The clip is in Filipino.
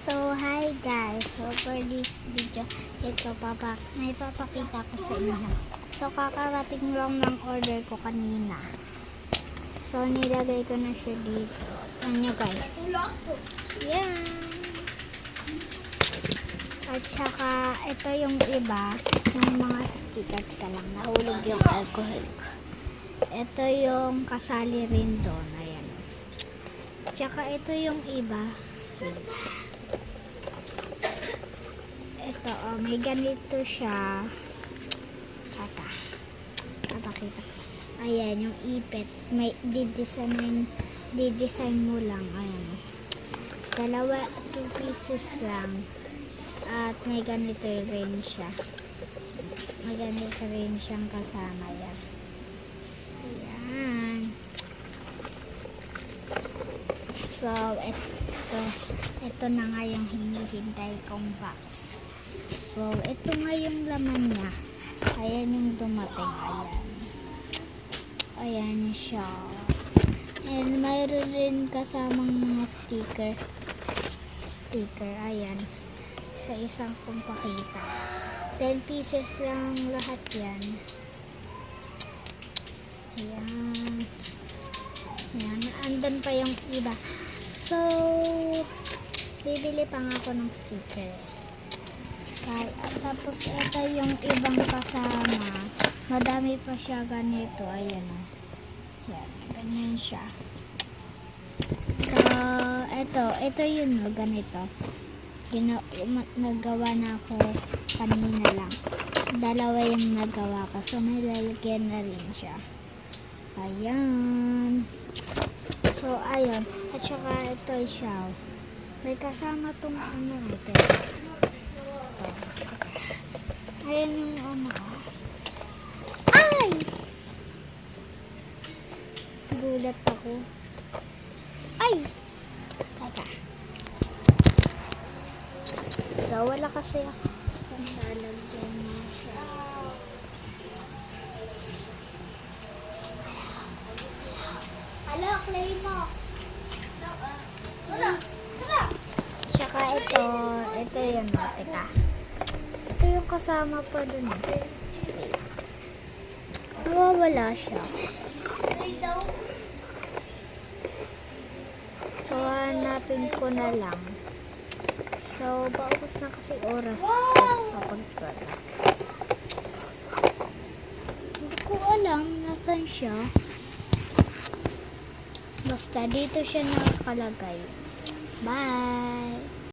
So, hi guys. So, for this video, may papakita ko sa inyo. So, kakarating lang ng order ko kanina. So, nilagay ko na siya dito. Tignan nyo guys. Yan. At saka, ito yung iba, yung mga stickers ka lang. Nahulog yung alcohol ko. Ito yung kasali rin doon. Ayan. At saka, ito yung iba. Ito, may ganito siya. Papakita ko. Ayan, yung ipit. May didesign mo lang. Ayan. Dalawa, 2 pieces lang. At may ganito rin siya. May ganito rin siyang kasama yan. Ayan. So, ito na nga yung hinihintay kong box. So, ito nga yung laman niya. Ayan yung dumating. Ayan. Ayan siya. And mayroon rin kasamang mga sticker. Ayan. Sa isang kong pakita. 10 pieces lang lahat yan. Ayan. Ayan. Andun pa yung iba. So, bibili pa nga ako ng sticker. Tapos, ito yung ibang kasama. Madami pa siya ganito. Ayan o. Yan. Ganyan siya. So, ito yun o. Ganito. Nagawa na ako kanina lang. Dalawa yung nagawa ko. So, may lalagyan na rin siya. Ayan. So, ayun. At saka, ito siya. May kasama tong ano. Ito. Ayan yung ano. Ay! Gulat ako. Ay! Teka. So, wala kasi ako. Lalagyan mo siya. Hello, play mo. Tsaka ito yun. Teka. Ito yung kasama pa dun. Wala siya. So, hanapin ko na lang. So, baubos na kasi oras sa pagpalat. Hindi ko alam nasan siya. Basta dito siya nakakalagay. Bye!